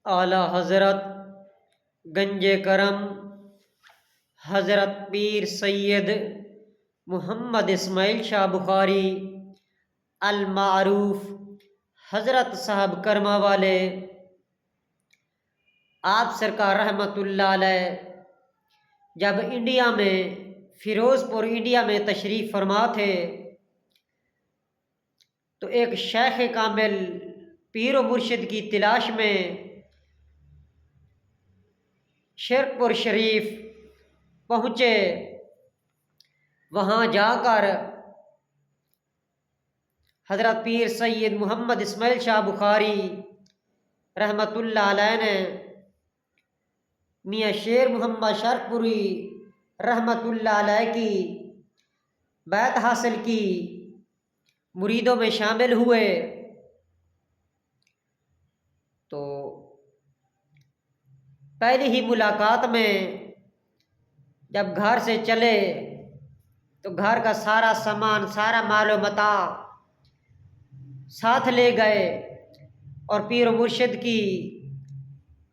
اعلی حضرت گنج کرم حضرت پیر سید محمد اسماعیل شاہ بخاری المعروف حضرت صاحب کرما والے، آپ سرکار رحمۃ اللہ علیہ جب انڈیا میں فیروز پور انڈیا میں تشریف فرما تھے تو ایک شیخ کامل پیر و مرشد کی تلاش میں شرک پور شریف پہنچے۔ وہاں جا کر حضرت پیر سید محمد اسماعیل شاہ بخاری رحمۃ اللہ علیہ نے میاں شیر محمد شرک پوری رحمۃ اللہ علیہ کی بیعت حاصل کی، مریدوں میں شامل ہوئے۔ تو پہلی ہی ملاقات میں جب گھر سے چلے تو گھر کا سارا سامان، سارا مال و متاع ساتھ لے گئے اور پیر و مرشد کی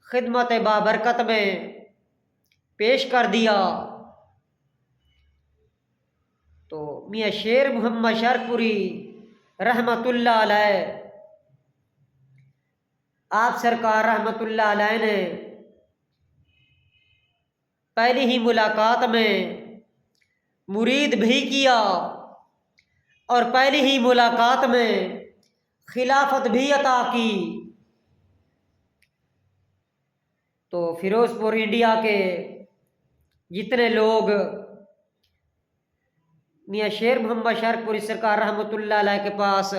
خدمت بابرکت میں پیش کر دیا۔ تو میاں شیر محمد شرک پوری رحمۃ اللہ علیہ، آپ سرکار رحمۃ اللہ علیہ نے پہلی ہی ملاقات میں مرید بھی کیا اور پہلی ہی ملاقات میں خلافت بھی عطا کی۔ تو فیروز پور انڈیا کے جتنے لوگ میاں شیر محمد شرک پوری سرکار رحمۃ اللہ علیہ کے پاس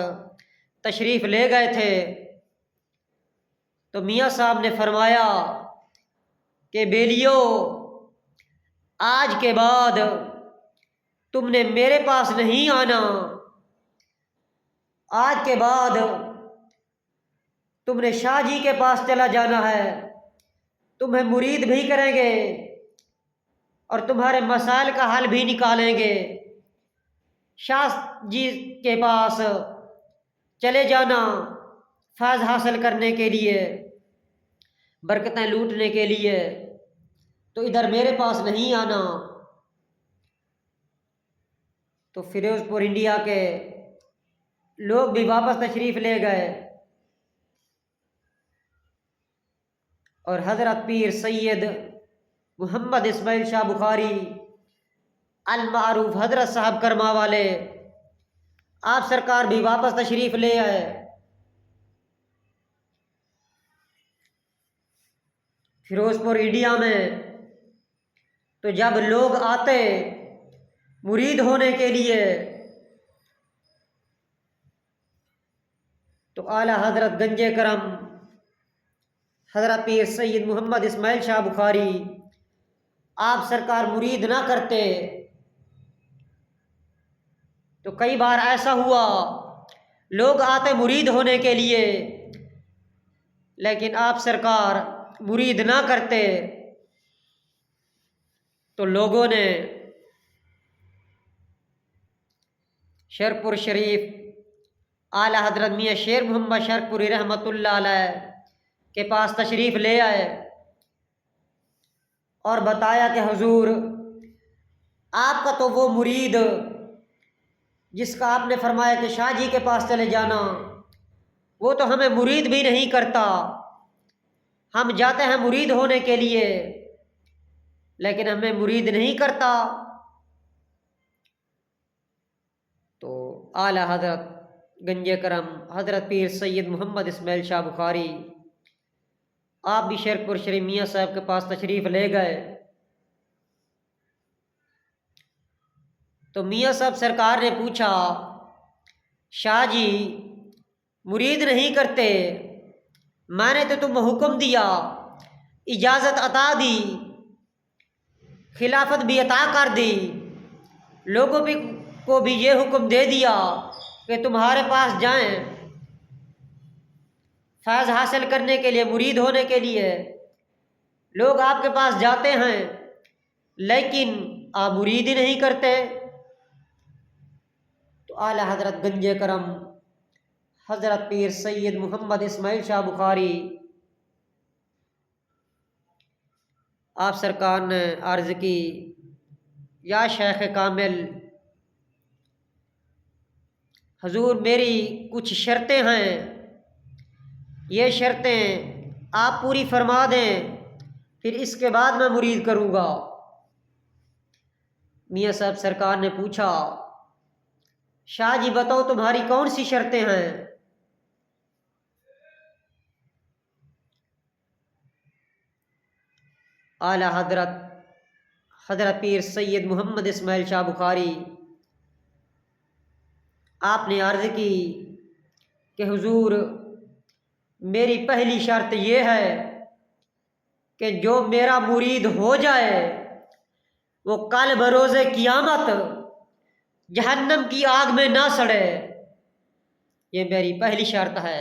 تشریف لے گئے تھے تو میاں صاحب نے فرمایا کہ بیلیو، آج کے بعد تم نے میرے پاس نہیں آنا، آج کے بعد تم نے شاہ جی کے پاس چلا جانا ہے، تمہیں مرید بھی کریں گے اور تمہارے مسائل کا حل بھی نکالیں گے۔ شاہ جی کے پاس چلے جانا فیض حاصل کرنے کے لیے، برکتیں لوٹنے کے لیے، تو ادھر میرے پاس نہیں آنا۔ تو فیروز پور انڈیا کے لوگ بھی واپس تشریف لے گئے اور حضرت پیر سید محمد اسماعیل شاہ بخاری المعروف حضرت صاحب کرما والے، آپ سرکار بھی واپس تشریف لے آئے۔ فیروز پور انڈیا میں تو جب لوگ آتے مرید ہونے کے لیے تو اعلیٰ حضرت گنج کرم حضرت پیر سید محمد اسماعیل شاہ بخاری آپ سرکار مرید نہ کرتے۔ تو کئی بار ایسا ہوا لوگ آتے مرید ہونے کے لیے لیکن آپ سرکار مرید نہ کرتے، تو لوگوں نے شرک پور شریف اعلیٰ حضرت میاں شیر محمد شرک پوری رحمۃ اللہ علیہ کے پاس تشریف لے آئے اور بتایا کہ حضور، آپ کا تو وہ مرید جس کا آپ نے فرمایا کہ شاہ جی کے پاس چلے جانا، وہ تو ہمیں مرید بھی نہیں کرتا، ہم جاتے ہیں مرید ہونے کے لیے لیکن ہمیں مرید نہیں کرتا۔ تو اعلیٰ حضرت گنج کرم حضرت پیر سید محمد اسماعیل شاہ بخاری آپ بھی شرک پور شریف میاں صاحب کے پاس تشریف لے گئے۔ تو میاں صاحب سرکار نے پوچھا، شاہ جی مرید نہیں کرتے، میں نے تو تمہیں حکم دیا، اجازت عطا دی، خلافت بھی عطا کر دی، لوگوں کو بھی یہ حکم دے دیا کہ تمہارے پاس جائیں فیض حاصل کرنے کے لیے، مرید ہونے کے لیے۔ لوگ آپ کے پاس جاتے ہیں لیکن آپ مرید ہی نہیں کرتے۔ تو اعلیٰ حضرت گنج کرم حضرت پیر سید محمد اسماعیل شاہ بخاری آپ سرکار نے عرض کی یا شیخ کامل، حضور میری کچھ شرطیں ہیں، یہ شرطیں آپ پوری فرما دیں، پھر اس کے بعد میں مرید کروں گا۔ میاں صاحب سرکار نے پوچھا شاہ جی بتاؤ تمہاری کون سی شرطیں ہیں؟ اعلی حضرت پیر سید محمد اسماعیل شاہ بخاری آپ نے عرض کی کہ حضور میری پہلی شرط یہ ہے کہ جو میرا مرید ہو جائے وہ کل بروز قیامت جہنم کی آگ میں نہ سڑے، یہ میری پہلی شرط ہے۔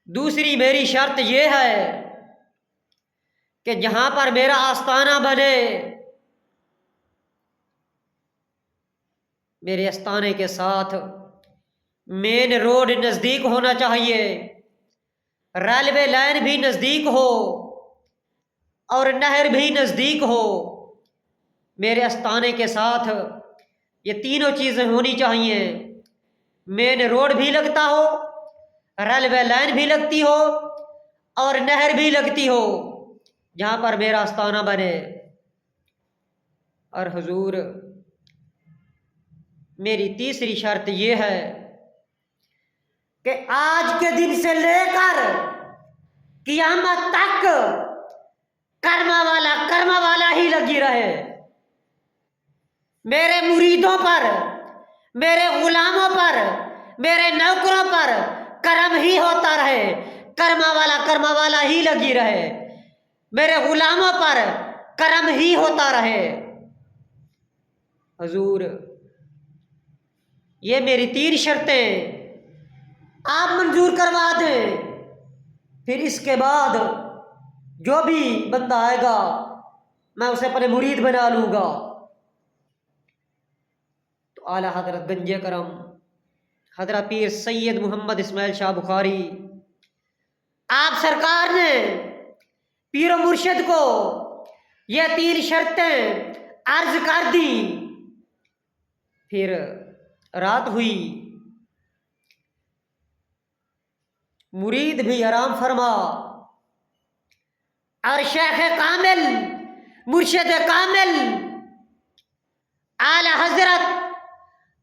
دوسری میری شرط یہ ہے کہ جہاں پر میرا آستانہ بنے میرے آستانے کے ساتھ مین روڈ نزدیک ہونا چاہیے، ریلوے لائن بھی نزدیک ہو اور نہر بھی نزدیک ہو، میرے آستانے کے ساتھ یہ تینوں چیزیں ہونی چاہیے، مین روڈ بھی لگتا ہو، ریلوے لائن بھی لگتی ہو اور نہر بھی لگتی ہو جہاں پر میرا آستانہ بنے۔ اور حضور میری تیسری شرط یہ ہے کہ آج کے دن سے لے کر قیامت تک کرما والا ہی لگی رہے، میرے مریدوں پر، میرے غلاموں پر، میرے نوکروں پر کرم ہی ہوتا رہے، کرما والا ہی لگی رہے، میرے غلاموں پر کرم ہی ہوتا رہے۔ حضور یہ میری 3 شرطیں آپ منظور کروا دیں، پھر اس کے بعد جو بھی بندہ آئے گا میں اسے اپنے مرید بنا لوں گا۔ تو اعلیٰ حضرت گنج کرم حضرت پیر سید محمد اسماعیل شاہ بخاری آپ سرکار نے پیر و مرشد کو یہ 3 شرطیں عرض کر دی۔ پھر رات ہوئی، مرید بھی آرام فرما اور شیخ کامل مرشد کامل اعلی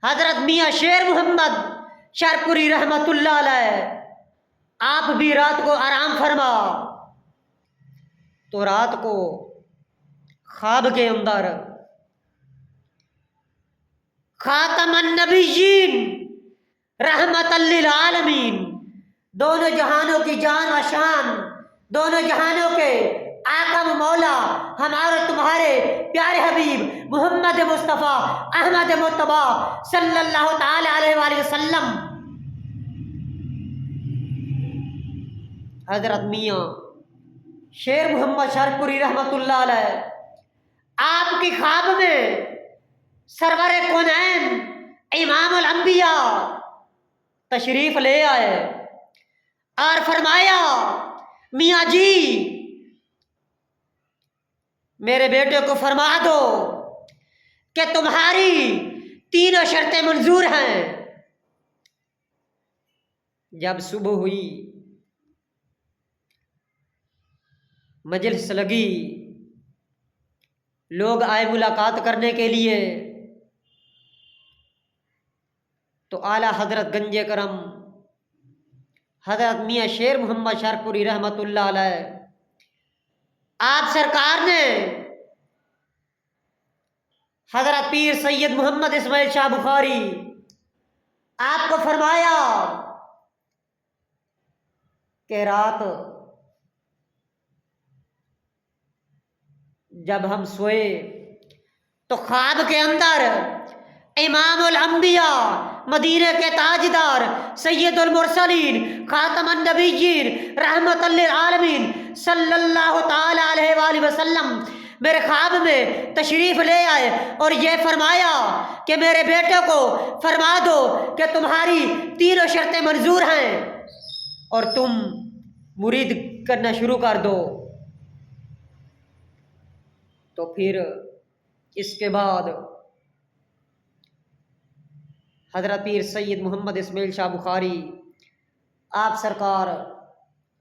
حضرت میاں شیر محمد شرپوری رحمت اللہ علیہ آپ بھی رات کو آرام فرما۔ تو رات کو خواب کے اندر خاتم النبیین رحمت للعالمین، دونوں جہانوں کی جان و شان، دونوں جہانوں کے آقا و مولا ہمارے تمہارے پیارے حبیب محمد مصطفیٰ احمد مجتبی صلی اللہ تعالی علیہ وآلہ وسلم حضرت میاں شیر محمد شرپوری رحمت اللہ علیہ آپ کی خواب میں سرور کونین امام الانبیاء تشریف لے آئے اور فرمایا میاں جی میرے بیٹے کو فرما دو کہ تمہاری 3 شرطیں منظور ہیں۔ جب صبح ہوئی مجلس لگی، لوگ آئے ملاقات کرنے کے لیے، تو اعلیٰ حضرت گنج کرم حضرت میاں شیر محمد شرپوری رحمت اللہ علیہ آپ سرکار نے حضرت پیر سید محمد اسماعیل شاہ بخاری آپ کو فرمایا کہ رات جب ہم سوئے تو خواب کے اندر امام الانبیاء مدینہ کے تاجدار سید المرسلین خاتم النبیین رحمت للعالمین صلی اللہ تعالی علیہ وآلہ وسلم میرے خواب میں تشریف لے آئے اور یہ فرمایا کہ میرے بیٹے کو فرما دو کہ تمہاری 3 شرطیں منظور ہیں اور تم مرید کرنا شروع کر دو۔ تو پھر اس کے بعد حضرت پیر سید محمد اسماعیل شاہ بخاری آپ سرکار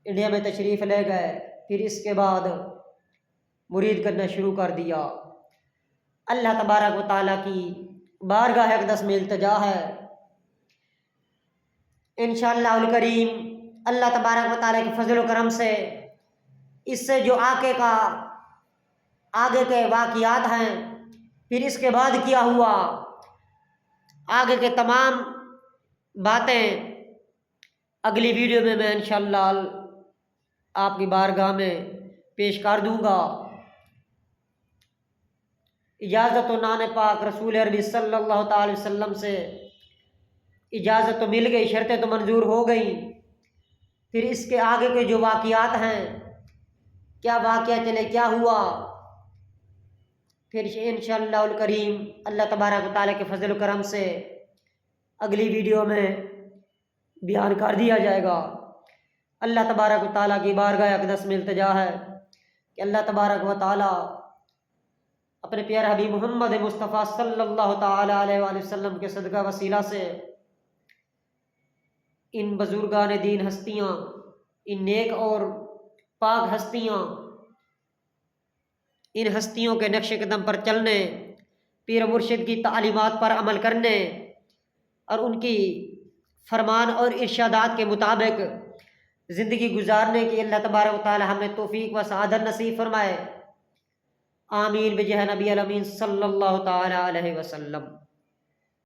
انڈیا میں تشریف لے گئے. پھر اس کے بعد مرید کرنا شروع کر دیا. اللہ تبارک و تعالیٰ کی بارگاہ اقدس میں التجا ہے انشاءاللہ الکریم اللہ تبارک و تعالیٰ کے فضل و کرم سے اس سے جو آگے کے واقعات ہیں، پھر اس کے بعد کیا ہوا، آگے کے تمام باتیں اگلی ویڈیو میں انشاءاللہ آپ کی بارگاہ میں پیش کر دوں گا. اجازت و نان پاک رسول عربی صلی اللہ تعالی وسلم سے اجازت تو مل گئی، شرطیں تو منظور ہو گئیں. پھر اس کے آگے کے جو واقعات ہیں، کیا واقعہ چلے، کیا ہوا، پھر انشاءاللہ الکریم اللہ تبارک و تعالیٰ کے فضل و کرم سے اگلی ویڈیو میں بیان کر دیا جائے گا. اللہ تبارک و تعالیٰ کی بارگاہ اقدس میں التجا ہے کہ اللہ تبارک و تعالیٰ اپنے پیارے حبیب محمد مصطفیٰ صلی اللہ تعالی علیہ وآلہ وسلم کے صدقہ وسیلہ سے ان بزرگان دین ہستیاں، ان نیک اور پاک ہستیاں، ان ہستیوں کے نقش قدم پر چلنے، پیر مرشد کی تعلیمات پر عمل کرنے اور ان کی فرمان اور ارشادات کے مطابق زندگی گزارنے کی اللہ تبارک و تعالی ہمیں توفیق و سعادت نصیب فرمائے. آمین بجاہ نبی الامین صلی اللہ تعالی علیہ وسلم.